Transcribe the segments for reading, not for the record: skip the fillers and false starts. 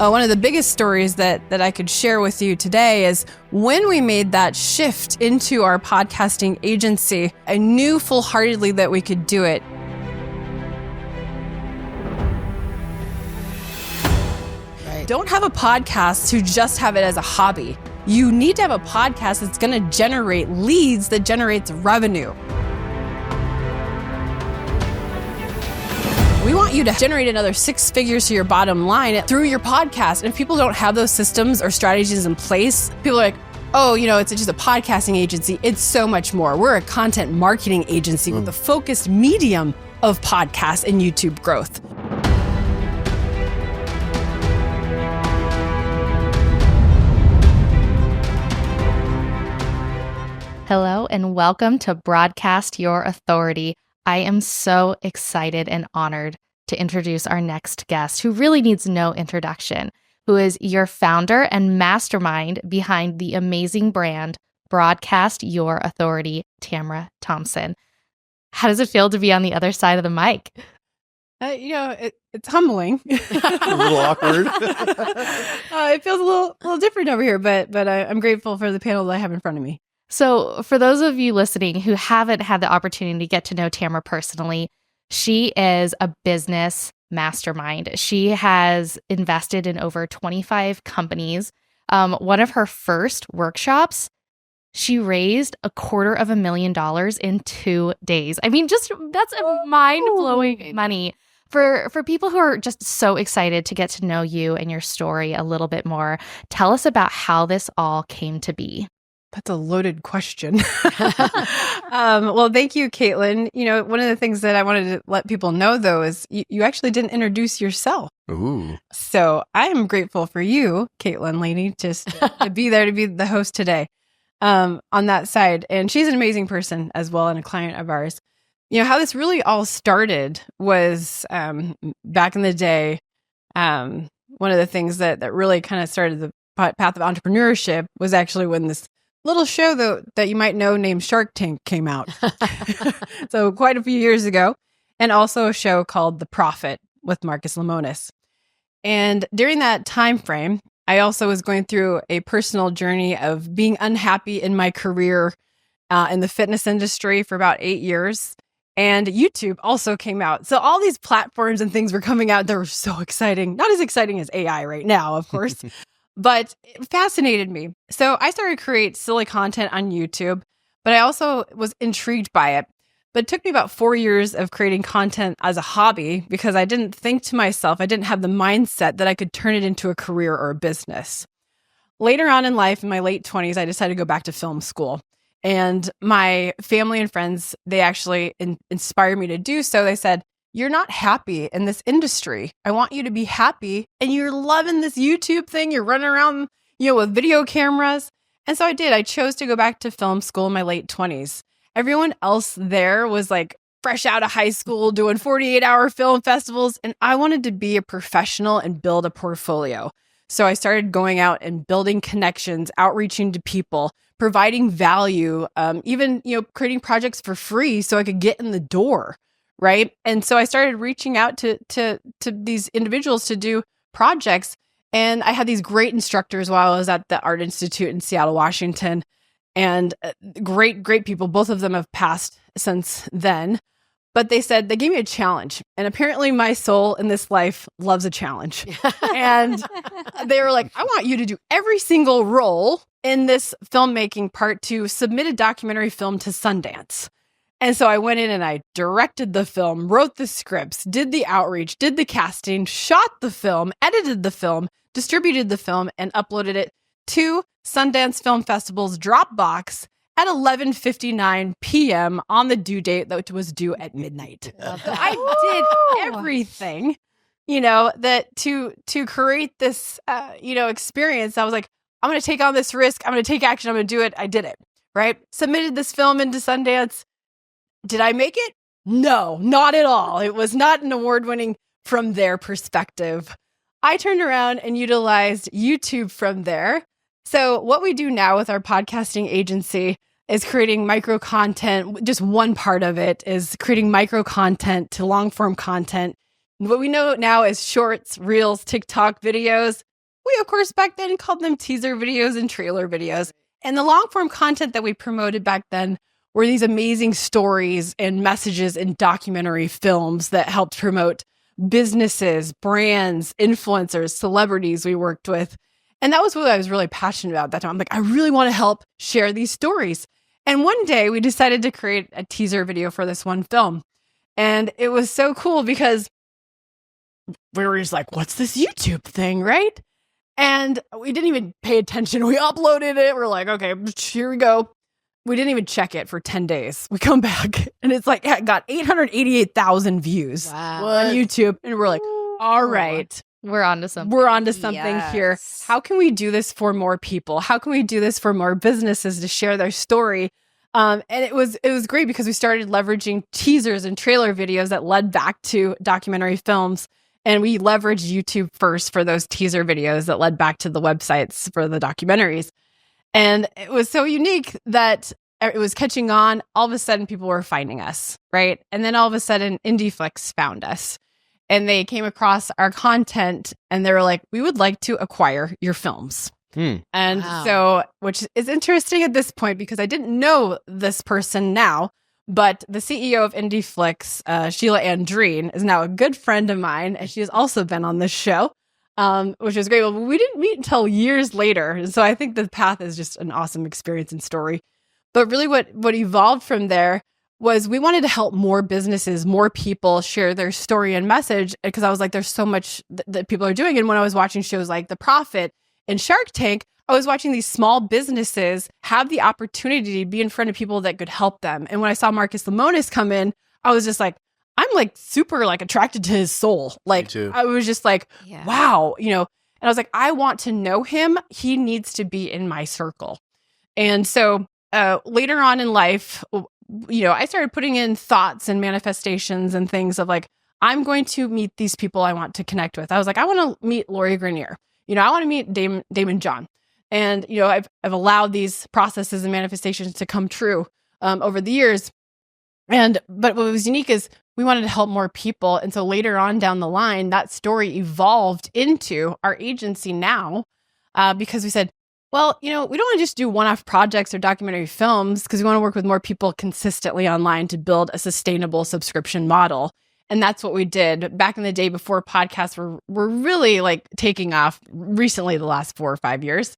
One of the biggest stories that I could share with you today is when we made that shift into our podcasting agency, I knew full-heartedly that we could do it. Right. Don't have a podcast to just have it as a hobby. You need to have a podcast that's going to generate leads, that generates revenue. We want you to generate another 6 figures to your bottom line through your podcast. And if people don't have those systems or strategies in place, people are like, oh, it's just a podcasting agency. It's so much more. We're a content marketing agency with a focused medium of podcast and YouTube growth. Hello and welcome to Broadcast Your Authority. I am so excited and honored to introduce our next guest, who really needs no introduction, who is your founder and mastermind behind the amazing brand Broadcast Your Authority, Tamara Thompson. How does it feel to be on the other side of the mic? It's humbling. A little awkward. It feels a little different over here, but I'm grateful for the panel that I have in front of me. So for those of you listening who haven't had the opportunity to get to know Tamara personally, she is a business mastermind. She has invested in over 25 companies. One of her first workshops, she raised $250,000 in 2 days. I mean, that's a mind-blowing money. For people who are just so excited to get to know you and your story a little bit more, tell us about how this all came to be. That's a loaded question. Well, thank you, Kaitlyn. One of the things that I wanted to let people know, though, is you actually didn't introduce yourself. Ooh. So I am grateful for you, Kaitlyn Laney, just to be there, to be the host today on that side. And she's an amazing person as well, and a client of ours. How this really all started was back in the day. One of the things that really kind of started the path of entrepreneurship was actually when this little show that you might know named Shark Tank came out. So quite a few years ago. And also a show called The Profit with Marcus Lemonis. And during that time frame, I also was going through a personal journey of being unhappy in my career in the fitness industry for about 8 years. And YouTube also came out. So all these platforms and things were coming out that were so exciting. Not as exciting as AI right now, of course. But it fascinated me. So I started to create silly content on YouTube, but I also was intrigued by it. But it took me about 4 years of creating content as a hobby because I didn't think to myself, I didn't have the mindset that I could turn it into a career or a business. Later on in life, in my late 20s, I decided to go back to film school. And my family and friends, they actually inspired me to do so. They said, you're not happy in this industry. I want you to be happy. And you're loving this YouTube thing. You're running around, with video cameras. And so I did. I chose to go back to film school in my late 20s. Everyone else there was like fresh out of high school doing 48-hour film festivals. And I wanted to be a professional and build a portfolio. So I started going out and building connections, outreaching to people, providing value, even, creating projects for free so I could get in the door. Right. And so I started reaching out to these individuals to do projects. And I had these great instructors while I was at the Art Institute in Seattle, Washington, and great people. Both of them have passed since then. But they gave me a challenge. And apparently my soul in this life loves a challenge. And they were like, I want you to do every single role in this filmmaking part to submit a documentary film to Sundance. And so I went in and I directed the film, wrote the scripts, did the outreach, did the casting, shot the film, edited the film, distributed the film, and uploaded it to Sundance Film Festival's Dropbox at 11:59 p.m. on the due date that was due at midnight. I did everything, that to create this, experience. I was like, I'm going to take on this risk. I'm going to take action. I'm going to do it. I did it, right? Submitted this film into Sundance. Did I make it? No, not at all. It was not an award-winning from their perspective. I turned around and utilized YouTube from there. So what we do now with our podcasting agency is creating micro content. Just one part of it is creating micro content to long form content. What we know now is shorts, reels, TikTok videos. we, of course, back then called them teaser videos and trailer videos. And the long form content that we promoted back then were these amazing stories and messages and documentary films that helped promote businesses, brands, influencers, celebrities we worked with. And that was what I was really passionate about at that time. I'm like, I really want to help share these stories. And one day we decided to create a teaser video for this one film. And it was so cool because we were just like, what's this YouTube thing, right? And we didn't even pay attention. We uploaded it. We're like, okay, here we go. We didn't even check it for 10 days. We come back and it's like, it got 888,000 views on YouTube. And we're like, all right. We're on to something. We're on to something here. How can we do this for more people? How can we do this for more businesses to share their story? And it was great because we started leveraging teasers and trailer videos that led back to documentary films. And we leveraged YouTube first for those teaser videos that led back to the websites for the documentaries. And it was so unique that it was catching on. All of a sudden, people were finding us, right? And then all of a sudden, IndieFlix found us. And they came across our content and they were like, we would like to acquire your films. And so, which is interesting at this point because I didn't know this person now, but the CEO of IndieFlix, Sheila Andreen, is now a good friend of mine. And she has also been on this show, which is great. Well, we didn't meet until years later. So I think the path is just an awesome experience and story. But really what evolved from there was we wanted to help more businesses, more people share their story and message because I was like, there's so much that people are doing. And when I was watching shows like The Profit and Shark Tank, I was watching these small businesses have the opportunity to be in front of people that could help them. And when I saw Marcus Lemonis come in, I was just like, I'm like super like attracted to his soul. Like I was just like, wow, you know, and I was like, I want to know him. He needs to be in my circle. And so later on in life, you know, I started putting in thoughts and manifestations and things of like, I'm going to meet these people I want to connect with. I was like, I want to meet Lori Grenier. You know, I want to meet Damon John. And, you know, I've allowed these processes and manifestations to come true over the years. But what was unique is we wanted to help more people. And so later on down the line, that story evolved into our agency now because we said, well, you know, we don't want to just do one-off projects or documentary films because we want to work with more people consistently online to build a sustainable subscription model. And that's what we did back in the day before podcasts were really like taking off recently the last 4 or 5 years.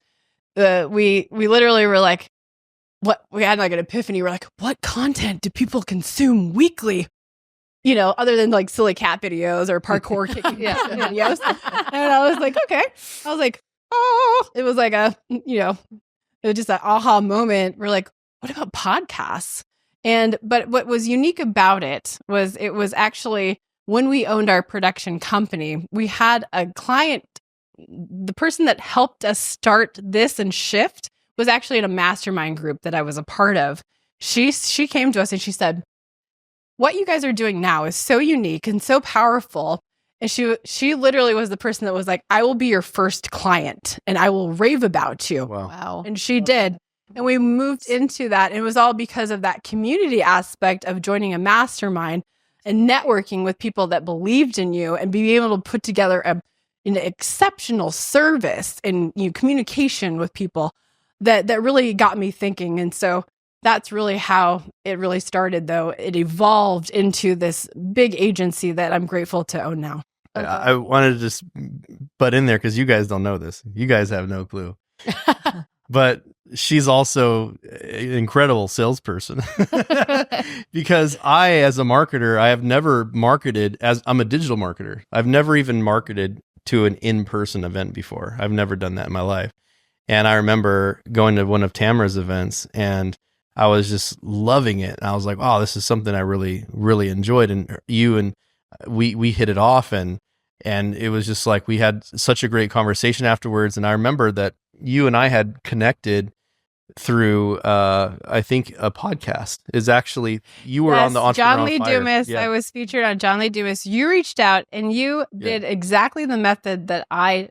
We literally were like, we had like an epiphany. We're like, what content do people consume weekly? You know, other than like silly cat videos or parkour kicking videos. And I was like, okay. I was like, oh, it was like it was just an aha moment. We're like, what about podcasts? But what was unique about it was actually when we owned our production company, we had a client, the person that helped us start this and shift was actually in a mastermind group that I was a part of. She came to us and she said, what you guys are doing now is so unique and so powerful. And she literally was the person that was like, I will be your first client and I will rave about you. Wow. And she did. And we moved into that. And it was all because of that community aspect of joining a mastermind and networking with people that believed in you and being able to put together an exceptional service and communication with people that really got me thinking. And so that's really how it really started, though. It evolved into this big agency that I'm grateful to own now. I wanted to just butt in there because you guys don't know this. You guys have no clue. But she's also an incredible salesperson because as a marketer, I have never marketed I'm a digital marketer. I've never even marketed to an in-person event before. I've never done that in my life. And I remember going to one of Tamara's events and I was just loving it. And I was like, oh, this is something I really, really enjoyed. And we hit it off and it was just like, we had such a great conversation afterwards. And I remember that you and I had connected through, I think a podcast is actually, you were on the Entrepreneur John Lee on Fire. Dumas. Yeah. I was featured on John Lee Dumas. You reached out and you did exactly the method that I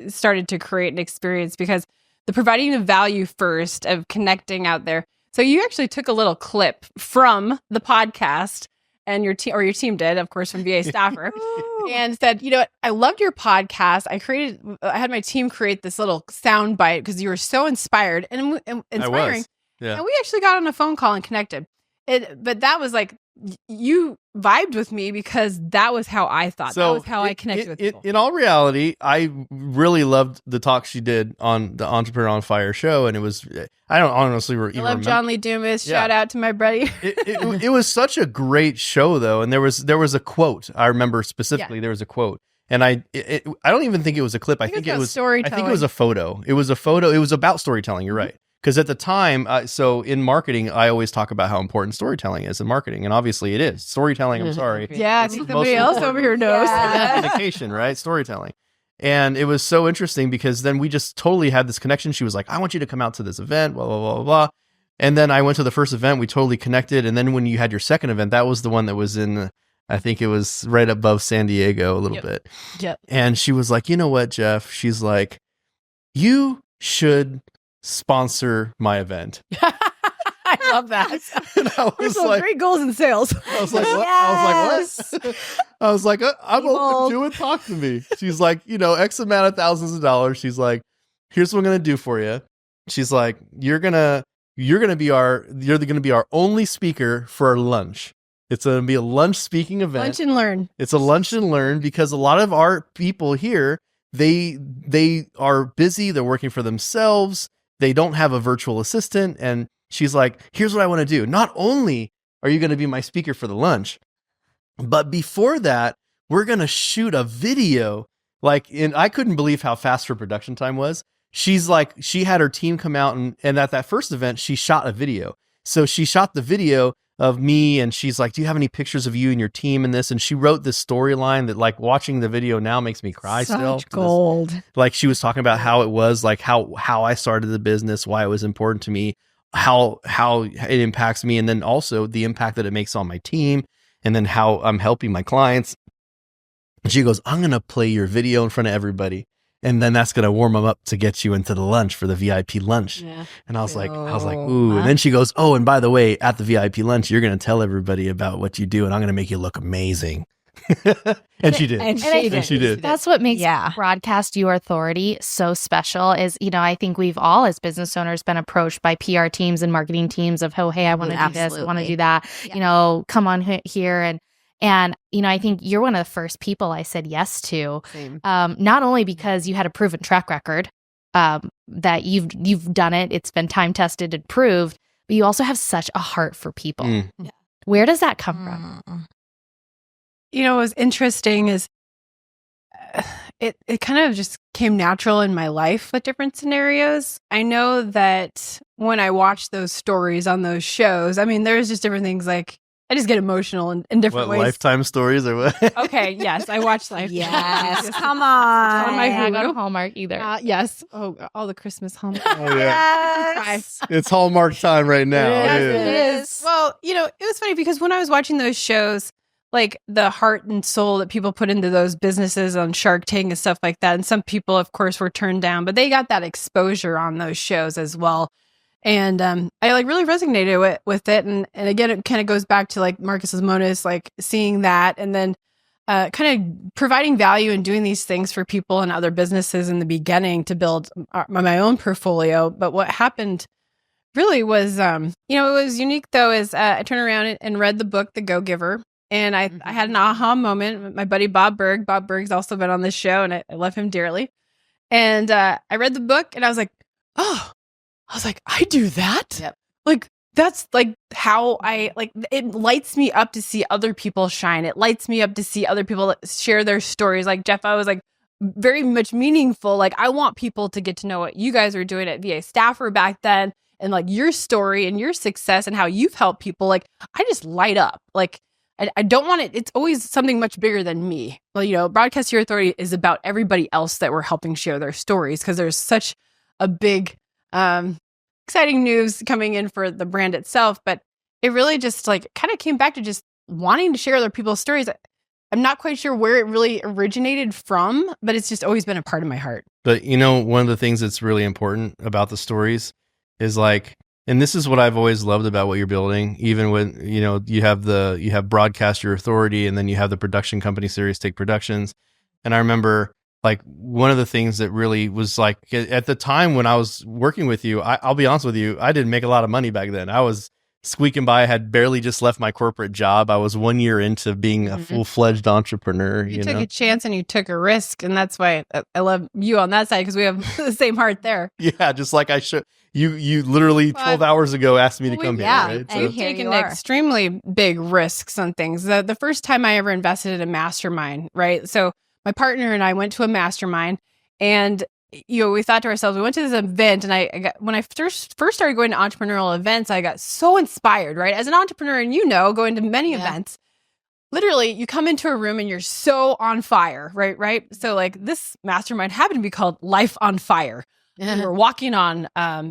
started to create and experience because the providing the value first of connecting out there. So you actually took a little clip from the podcast and your team did, of course, from VA Staffer, and said, you know what, I loved your podcast. I had my team create this little sound bite because you were so inspired and inspiring. Yeah. And we actually got on a phone call and connected. But that was like, you vibed with me because that was how I thought. So that was how I connected with people. In all reality, I really loved the talk she did on the Entrepreneur on Fire show. And it was, I don't honestly I love John Lee Dumas. Yeah. Shout out to my buddy. it was such a great show though. And there was a quote. I remember specifically there was a quote. And I don't even think it was a clip. I think it was storytelling. I think it was a photo. It was a photo. It was about storytelling. You're right. Because at the time, so in marketing, I always talk about how important storytelling is in marketing. And obviously it is. Storytelling, I'm sorry. Yeah, I think somebody else over here knows. Communication, right? Storytelling. And it was so interesting because then we just totally had this connection. She was like, I want you to come out to this event, blah, blah, blah, blah, blah. And then I went to the first event. We totally connected. And then when you had your second event, that was the one that was in, I think it was right above San Diego a little bit. Yep. And she was like, you know what, Jeff? She's like, you should sponsor my event. I love that. And I was like, great goals in sales. I was like, what? Yes. I was like, I'm open to it. Talk to me. She's like, X amount of thousands of dollars. She's like, here's what I'm gonna do for you. She's like, you're gonna be our only speaker for our lunch. It's gonna be a lunch speaking event. Lunch and learn. It's a lunch and learn because a lot of our people here, they are busy. They're working for themselves. They don't have a virtual assistant. And she's like, here's what I want to do. Not only are you going to be my speaker for the lunch, but before that, we're going to shoot a video. I couldn't believe how fast her production time was. She's like, she had her team come out and at that first event, she shot a video. So she shot the video of me and she's like, do you have any pictures of you and your team in this? And she wrote this storyline that watching the video now makes me cry. Such gold. She was talking about how it was how I started the business, why it was important to me, how it impacts me. And then also the impact that it makes on my team. And then how I'm helping my clients. And she goes, I'm going to play your video in front of everybody. And then that's going to warm them up to get you into the lunch for the VIP lunch. Yeah. And I was like, ooh. And then she goes, oh, and by the way, at the VIP lunch, you're going to tell everybody about what you do and I'm going to make you look amazing. And she did. And she did. That's what makes Broadcast Your Authority so special is, I think we've all as business owners been approached by PR teams and marketing teams of, oh, hey, I want to do this, I want to do that, come on here. And, I think you're one of the first people I said yes to, not only because you had a proven track record, that you've done it, it's been time tested and proved, but you also have such a heart for people. Yeah. Where does that come from? What was interesting is it kind of just came natural in my life with different scenarios. I know that when I watch those stories on those shows, there's just different things I just get emotional in different ways. Lifetime stories or what? Okay, yes, I watch Lifetime. Yes, come on. I don't Hallmark either. Yes. Oh, all the Christmas Hallmark. Oh, yeah. Yes. It's Hallmark time right now. Yes, it is. Well, it was funny because when I was watching those shows, the heart and soul that people put into those businesses on Shark Tank and stuff like that, and some people, of course, were turned down, but they got that exposure on those shows as well. And I really resonated with it. And again, it kind of goes back to Marcus Lemonis, seeing that and then kind of providing value and doing these things for people and other businesses in the beginning to build my own portfolio. But what happened really was, it was unique though, is I turned around and read the book, The Go-Giver. And I had an aha moment with my buddy, Bob Berg. Bob Berg's also been on this show and I love him dearly. And I read the book and I was like, oh, I do that? Yep. That's how I it lights me up to see other people shine. It lights me up to see other people share their stories. Jeff, I was very much meaningful. I want people to get to know what you guys are doing at VA Staffer back then and your story and your success and how you've helped people. I just light up. I don't want it. It's always something much bigger than me. Well, Broadcast Your Authority is about everybody else that we're helping share their stories because there's such a big exciting news coming in for the brand itself, but it really just kind of came back to just wanting to share other people's stories. I'm not quite sure where it really originated from, but it's just always been a part of my heart. But one of the things that's really important about the stories is And this is what I've always loved about what you're building, even when, you have Broadcast Your Authority, and then you have the production company Series Take Productions. And I remember like one of the things that really was like at the time when I was working with you, I'll be honest with you, I didn't make a lot of money back then. I was squeaking by. I had barely just left my corporate job. I was 1 year into being a full-fledged entrepreneur. You took a chance and you took a risk. And that's why I love you on that side, because we have the same heart there. Yeah, just like I should. You literally 12 hours ago asked me to come here, right? And We've taken extremely big risks on things. The first time I ever invested in a mastermind, right? So my partner and I went to a mastermind, and we thought to ourselves, we went to this event, and when I first started going to entrepreneurial events, I got so inspired, right? As an entrepreneur, and going to many events, literally you come into a room and you're so on fire, right? So like this mastermind happened to be called Life on Fire. We were walking on,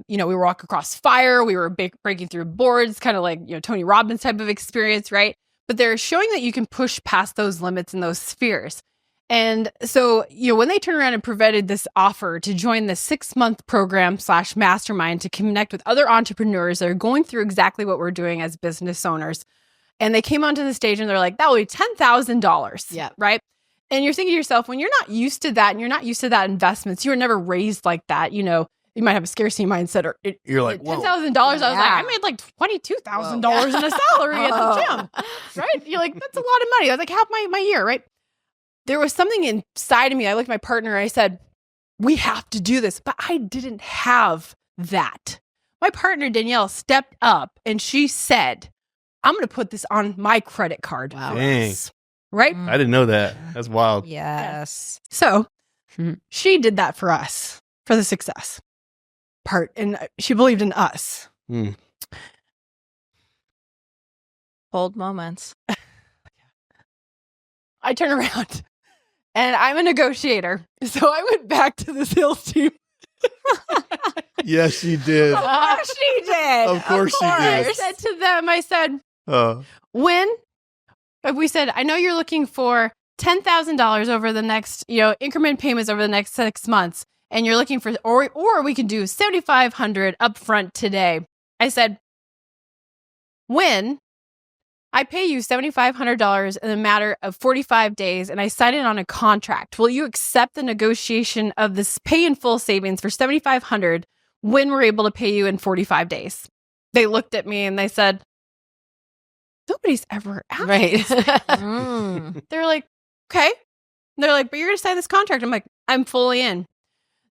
we were walking across fire. We were breaking through boards, kind of like, Tony Robbins type of experience, right? But they're showing that you can push past those limits and those spheres. And so, when they turned around and provided this offer to join the 6-month program / mastermind to connect with other entrepreneurs that are going through exactly what we're doing as business owners. And they came onto the stage and they're like, that will be $10,000. Yeah. Right. And you're thinking to yourself, when you're not used to that and you're not used to that investments, you were never raised like that. You might have a scarcity mindset, or you're like, $10,000. I was like, I made like $22,000 in a salary at the gym. Right. You're like, that's a lot of money. That's like half my year. Right. There was something inside of me. I looked at my partner and I said, we have to do this. But I didn't have that. My partner, Danielle, stepped up and she said, I'm going to put this on my credit card. Wow. Dang. Right? I didn't know that. That's wild. Yes. So she did that for us, for the success part. And she believed in us. Bold moments. I turn around and I'm a negotiator. So I went back to the sales team. Yes, she did. Of course she did. Of course she did. I said to them, I said, we said, I know you're looking for $10,000 over the next, increment payments over the next 6 months. And you're looking for, or we can do $7,500 upfront today. I said, when I pay you $7,500 in a matter of 45 days and I sign it on a contract, will you accept the negotiation of this pay in full savings for $7,500 when we're able to pay you in 45 days? They looked at me and they said, nobody's ever asked. Right. They're like, okay. They're like, but you're going to sign this contract. I'm like, I'm fully in.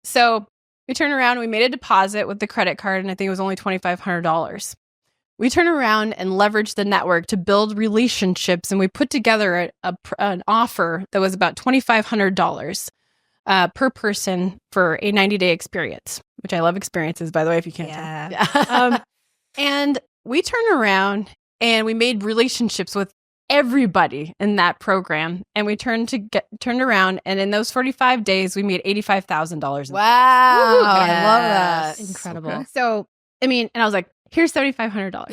So we turned around and we made a deposit with the credit card, and I think it was only $2,500. We turned around and leveraged the network to build relationships, and we put together an offer that was about $2,500 per person for a 90-day experience, which I love experiences, by the way, if you can't tell. And we turned around and we made relationships with everybody in that program, and we turned around, and in those 45 days, we made $85,000. Wow. I love that. Incredible. Okay. So, and I was like, here's $7,500.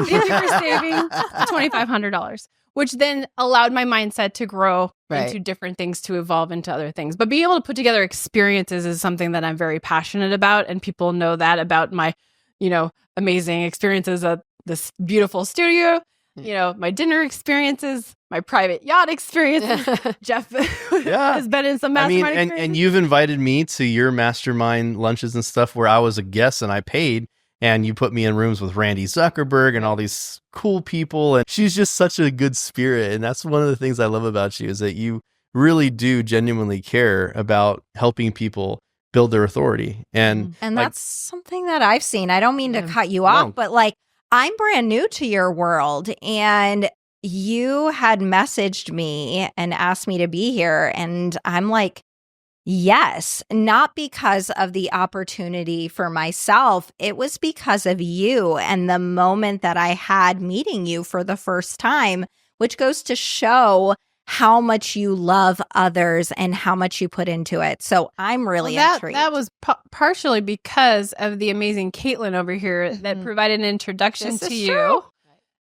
Thank you for saving $2,500, which then allowed my mindset to grow into different things, to evolve into other things. But being able to put together experiences is something that I'm very passionate about. And people know that about my, amazing experiences at this beautiful studio, my dinner experiences, my private yacht experiences. Jeff has been in some mastermind experiences. And you've invited me to your mastermind lunches and stuff where I was a guest and I paid. And you put me in rooms with Randy Zuckerberg and all these cool people. And she's just such a good spirit. And that's one of the things I love about you, is that you really do genuinely care about helping people build their authority. And that's something that I've seen. I don't mean to cut you off, but I'm brand new to your world, and you had messaged me and asked me to be here. And I'm like, yes, not because of the opportunity for myself. It was because of you and the moment that I had meeting you for the first time, which goes to show how much you love others and how much you put into it. So I'm really intrigued. That was partially because of the amazing Kaitlyn over here that provided an introduction to you. True.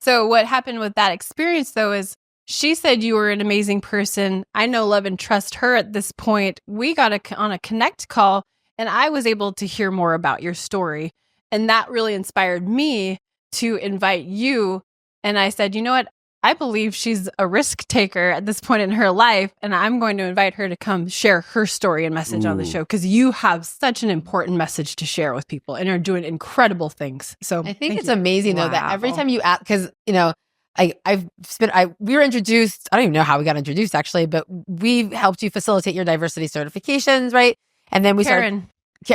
So what happened with that experience, though, is she said you were an amazing person. I know, love, and trust her at this point. We got on a connect call, and I was able to hear more about your story. And that really inspired me to invite you. And I said, you know what? I believe she's a risk taker at this point in her life, and I'm going to invite her to come share her story and message on the show, because you have such an important message to share with people and are doing incredible things. So I think it's amazing though that every time you ask, because we were introduced. I don't even know how we got introduced actually, but we've helped you facilitate your diversity certifications, right? And then we started.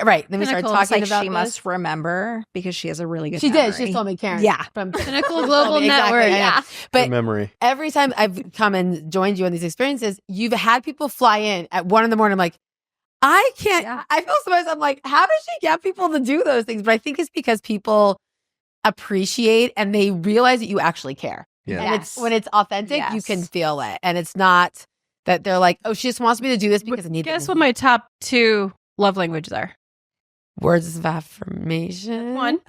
Right. Then we started talking about she must remember because she has a really good She memory. did. She told me, Karen. Yeah. From Pinnacle Global Network. Yeah. But memory. every time I've come and joined you on these experiences, you've had people fly in at 1 a.m. I'm like, I can't. Yeah. I feel sometimes I'm like, how does she get people to do those things? But I think it's because people appreciate and they realize that you actually care. Yeah. And when it's authentic, you can feel it. And it's not that they're like, oh, she just wants me to do this because I need. Guess what my top 2 love languages are? Words of affirmation. One.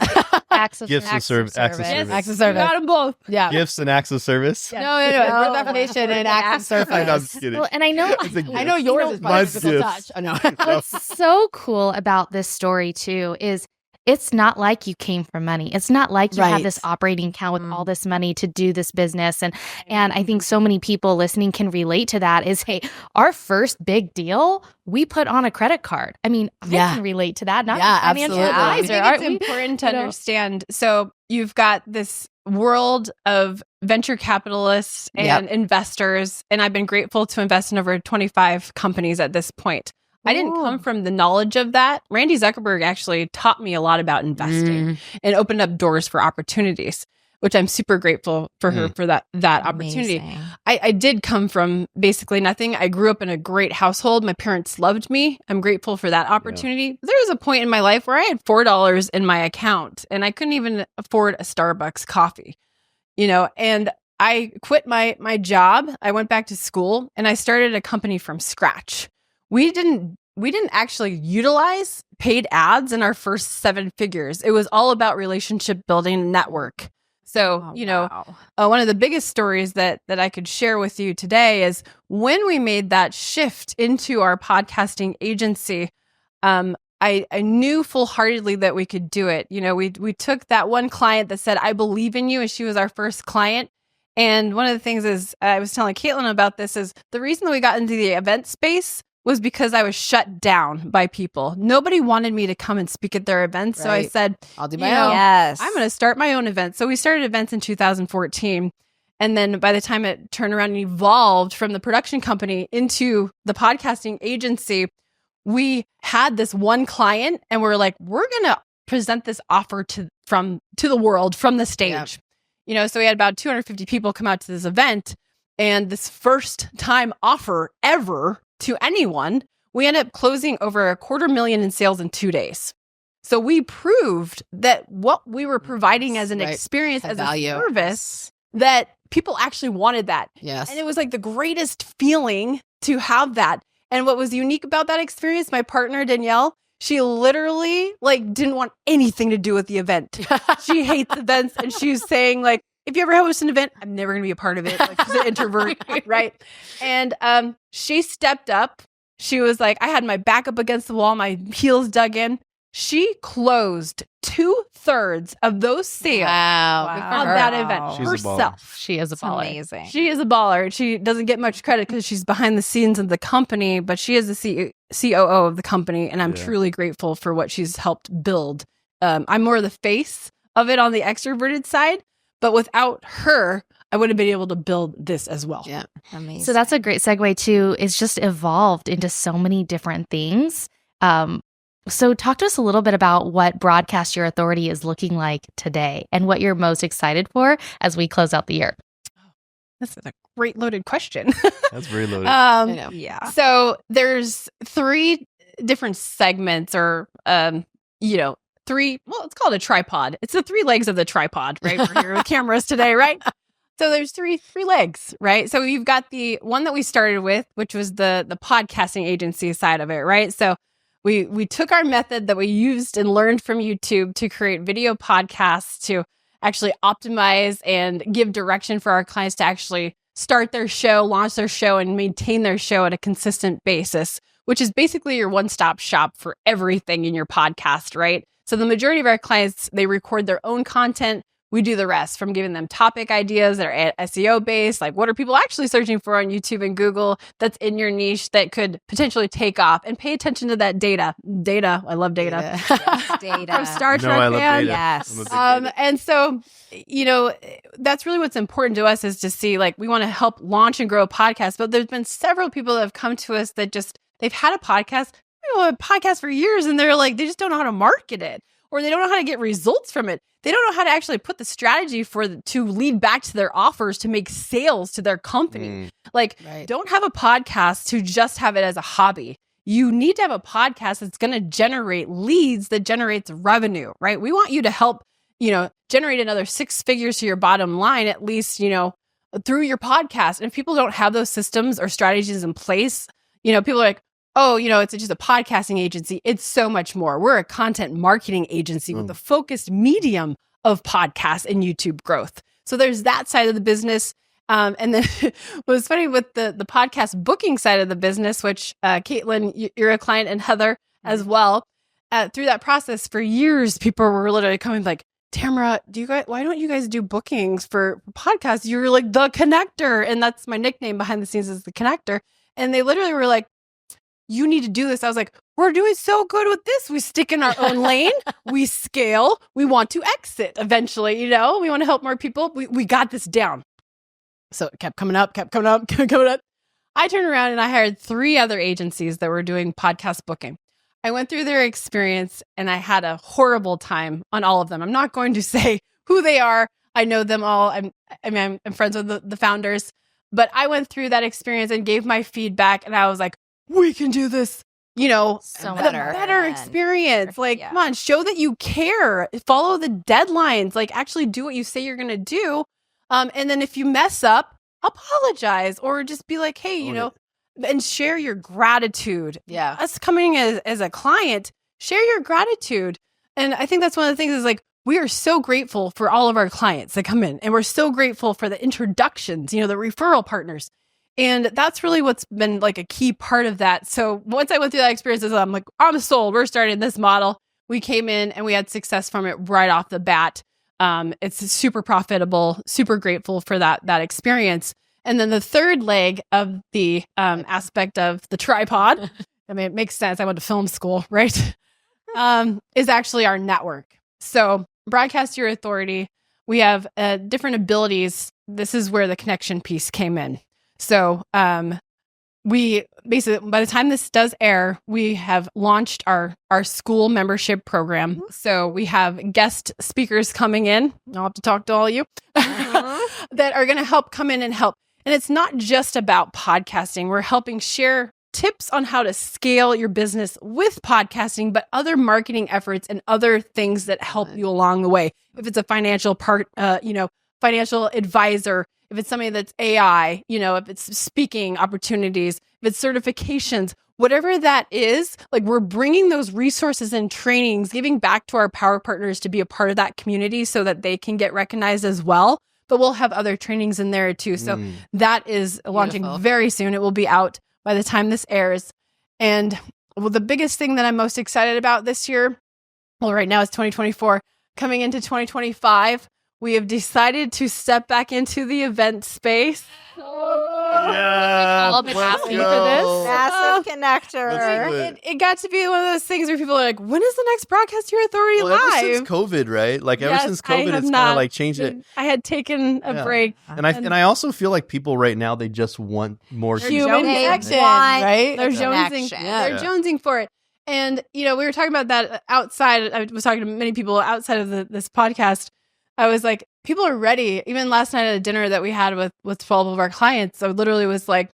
Acts of Gifts and service. acts of service. Acts of service. Got them both. Yeah. Gifts and acts of service. No. Words of affirmation and acts of I'm service. just kidding. Well, and I know I know yours is probably Mine's physical gifts. touch. Oh, no. what's so cool about this story too is it's not like you came from money. It's not like you have this operating account with all this money to do this business. And I think so many people listening can relate to that is, hey, our first big deal, we put on a credit card. I mean, I can relate to that. Not a financial advisor. I think it's important to understand. So you've got this world of venture capitalists and investors, and I've been grateful to invest in over 25 companies at this point. I didn't come from the knowledge of that. Randy Zuckerberg actually taught me a lot about investing and opened up doors for opportunities, which I'm super grateful for her for that opportunity. I did come from basically nothing. I grew up in a great household. My parents loved me. I'm grateful for that opportunity. There was a point in my life where I had $4 in my account and I couldn't even afford a Starbucks coffee, and I quit my job. I went back to school and I started a company from scratch. We didn't actually utilize paid ads in our first 7 figures. It was all about relationship building, network. So, one of the biggest stories that I could share with you today is when we made that shift into our podcasting agency, I knew full-heartedly that we could do it. We took that one client that said, I believe in you, and she was our first client. And one of the things is, I was telling Kaitlyn about this, is the reason that we got into the event space was because I was shut down by people. Nobody wanted me to come and speak at their events. So I said, I'll do my own. I'm going to start my own event. So we started events in 2014. And then by the time it turned around and evolved from the production company into the podcasting agency, we had this one client and we're like, we're going to present this offer to the world from the stage. So we had about 250 people come out to this event, and this first time offer ever to anyone, we ended up closing over $250,000 in sales in 2 days. So we proved that what we were providing as an experience, as a service, that people actually wanted that. Yes. And it was like the greatest feeling to have that. And what was unique about that experience, my partner, Danielle, she literally didn't want anything to do with the event. She hates events. And she was saying if you ever host an event, I'm never going to be a part of it. She's an introvert, right? And she stepped up. She was like, I had my back up against the wall, my heels dug in. She closed 2/3 of those sales on that event herself. She is a baller. Amazing. She is a baller. She doesn't get much credit because she's behind the scenes of the company, but she is the COO of the company, and I'm truly grateful for what she's helped build. I'm more the face of it on the extroverted side, but without her, I would have been able to build this as well. Yeah. Amazing. So that's a great segue too. It's just evolved into so many different things. So talk to us a little bit about what Broadcast Your Authority is looking like today and what you're most excited for as we close out the year. This is a great loaded question. That's very loaded. Yeah. So there's 3 different segments or, 3, it's called a tripod. It's the 3 legs of the tripod, right? We're here with cameras today, right? So there's three legs, right? So you've got the one that we started with, which was the podcasting agency side of it, right? So we took our method that we used and learned from YouTube to create video podcasts to actually optimize and give direction for our clients to actually start their show, launch their show, and maintain their show at a consistent basis, which is basically your one-stop shop for everything in your podcast, right? So the majority of our clients, they record their own content. We do the rest, from giving them topic ideas that are SEO based, like what are people actually searching for on YouTube and Google that's in your niche that could potentially take off, and pay attention to that data. I love data. Yes, data. From Star Trek, I love man. data. Yes. And so, that's really what's important to us, is to see, like, we want to help launch and grow a podcast. But there's been several people that have come to us that they've had a podcast for years, and they're like, they just don't know how to market it, or they don't know how to get results from it. They don't know how to actually put the strategy to lead back to their offers to make sales to their company. Don't have a podcast to just have it as a hobby. You need to have a podcast that's going to generate leads, that generates revenue, right? We want you to help, generate another 6 figures to your bottom line, at least, through your podcast. And if people don't have those systems or strategies in place, people are like, oh, it's just a podcasting agency. It's so much more. We're a content marketing agency with a focused medium of podcasts and YouTube growth. So there's that side of the business. And then what was funny with the podcast booking side of the business, which Kaitlyn, you're a client, and Heather as well. Through that process for years, people were literally coming like, Tamara, why don't you guys do bookings for podcasts? You're like the connector. And that's my nickname behind the scenes, is the connector. And they literally were like, you need to do this. I was like, we're doing so good with this. We stick in our own lane. We scale. We want to exit eventually. We want to help more people. We got this down. So it kept coming up. I turned around and I hired 3 other agencies that were doing podcast booking. I went through their experience and I had a horrible time on all of them. I'm not going to say who they are. I know them all. I'm friends with the founders, but I went through that experience and gave my feedback, and I was like, we can do this, so better experience. Like, come on, show that you care, follow the deadlines, like actually do what you say you're going to do. And then if you mess up, apologize, or just be like, hey, and share your gratitude. Yeah. Us coming as a client, share your gratitude. And I think that's one of the things, is like, we are so grateful for all of our clients that come in, and we're so grateful for the introductions, the referral partners. And that's really what's been like a key part of that. So once I went through that experience, I'm like, I'm sold. We're starting this model. We came in and we had success from it right off the bat. It's super profitable, super grateful for that experience. And then the third leg of the aspect of the tripod, I mean, it makes sense. I went to film school, right? Is actually our network. So broadcast your authority. We have different abilities. This is where the connection piece came in. So we basically, by the time this does air, we have launched our school membership program. So we have guest speakers coming in. I'll have to talk to all of you that are going to help come in and help. And it's not just about podcasting. We're helping share tips on how to scale your business with podcasting, but other marketing efforts and other things that help you along the way. If it's a financial financial advisor, if it's something that's AI, if it's speaking opportunities, if it's certifications, whatever that is, like, we're bringing those resources and trainings, giving back to our power partners to be a part of that community so that they can get recognized as well. But we'll have other trainings in there too. So that is launching very soon. It will be out by the time this airs. And the biggest thing that I'm most excited about this year, right now it's 2024, coming into 2025, we have decided to step back into the event space. Yeah, all been asking for this. Massive connector. It got to be one of those things where people are like, when is the next Broadcast Your Authority live? Ever since COVID, right? Like, ever since COVID, it's kind of like changed it. I had taken a break. And I also feel like people right now, they just want more human connection, right? They're jonesing. They're jonesing for it. And, we were talking about that outside. I was talking to many people outside of this podcast. I was like, people are ready. Even last night at a dinner that we had with 12 of our clients, I literally was like,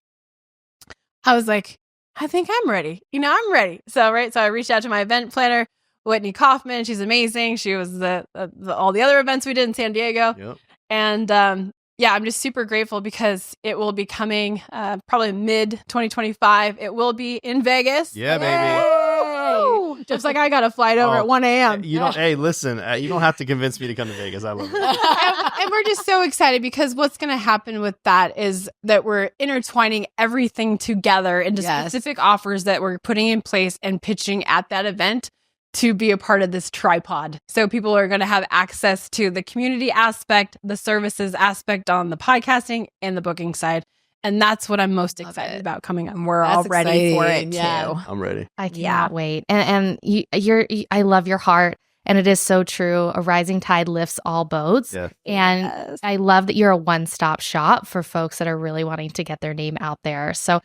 I think I'm ready. I'm ready. So I reached out to my event planner, Whitney Kaufman. She's amazing. She was all the other events we did in San Diego. Yep. And I'm just super grateful because it will be coming probably mid 2025. It will be in Vegas. Yeah, baby. Just like I got a flight over at 1 a.m. You don't. Hey, listen. You don't have to convince me to come to Vegas. I love it. And we're just so excited because what's going to happen with that is that we're intertwining everything together into specific offers that we're putting in place and pitching at that event to be a part of this tripod. So people are going to have access to the community aspect, the services aspect on the podcasting and the booking side. And that's what I'm most excited about coming up. We're all ready for it too. I'm ready. I cannot wait. And I love your heart. And it is so true. A rising tide lifts all boats. Yeah. And I love that you're a one-stop shop for folks that are really wanting to get their name out there. So,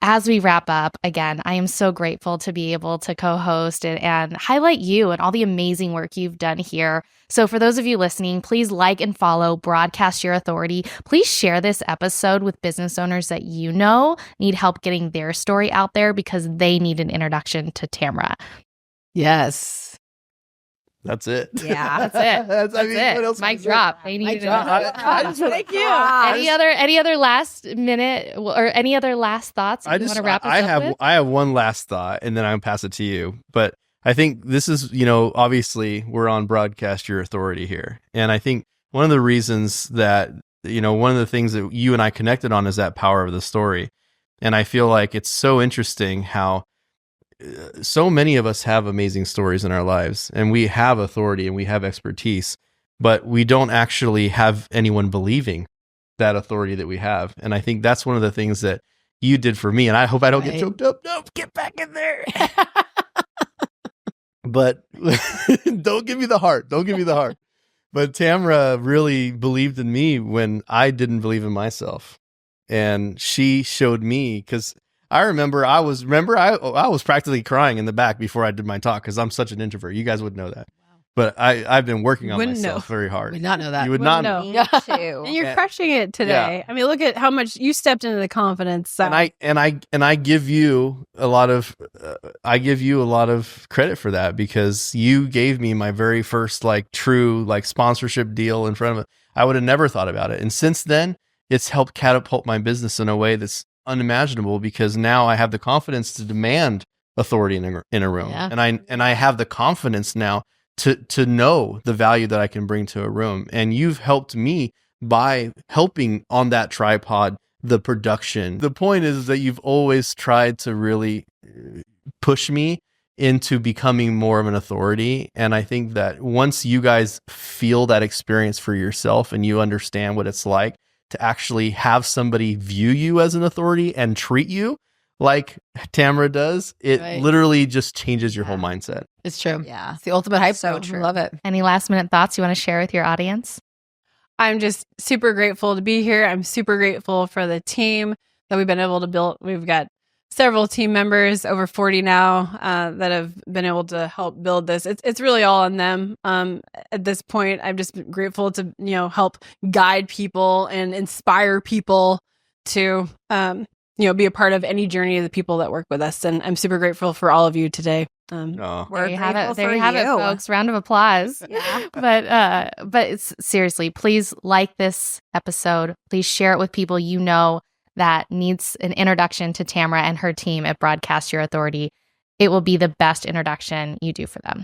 as we wrap up, again, I am so grateful to be able to co-host and highlight you and all the amazing work you've done here. So for those of you listening, please like and follow Broadcast Your Authority. Please share this episode with business owners that you know need help getting their story out there because they need an introduction to Tamra. Yes. That's it. Yeah. That's it. That's it. What else Mic drop. They need Thank you. Any other last minute or any other last thoughts? You want to wrap this up with? I have one last thought, and then I'll pass it to you. But I think this is, obviously we're on Broadcast Your Authority here, and I think one of the reasons that one of the things that you and I connected on is that power of the story, and I feel like it's so interesting how so many of us have amazing stories in our lives and we have authority and we have expertise, but we don't actually have anyone believing that authority that we have. And I think that's one of the things that you did for me. And I hope I don't get choked up. No, get back in there. But don't give me the heart. Don't give me the heart. But Tamra really believed in me when I didn't believe in myself. And she showed me, because I remember I was practically crying in the back before I did my talk because I'm such an introvert. You guys would know that. Wow. But I've been working on myself very hard. Would not know that. You would not know. Me too. And you're crushing it today. Yeah. I mean, look at how much you stepped into the confidence. So. And I give you a lot of credit for that because you gave me my very first true sponsorship deal in front of it. I would have never thought about it. And since then, it's helped catapult my business in a way that's unimaginable because now I have the confidence to demand authority in a room. Yeah. And I have the confidence now to know the value that I can bring to a room. And you've helped me by helping on that tripod, the production. The point is that you've always tried to really push me into becoming more of an authority. And I think that once you guys feel that experience for yourself and you understand what it's like to actually have somebody view you as an authority and treat you like Tamra does, it literally just changes your whole mindset. It's true. Yeah. It's the ultimate hype. So true. I love it. Any last minute thoughts you want to share with your audience? I'm just super grateful to be here. I'm super grateful for the team that we've been able to build. We've got several team members, over 40 now, that have been able to help build this. It's really all on them. At this point, I'm just grateful to help guide people and inspire people to be a part of any journey of the people that work with us. And I'm super grateful for all of you today. We're there you have it. There for you have it, folks. Round of applause. Yeah. But it's seriously, please like this episode. Please share it with people you know that needs an introduction to Tamra and her team at Broadcast Your Authority. It will be the best introduction you do for them.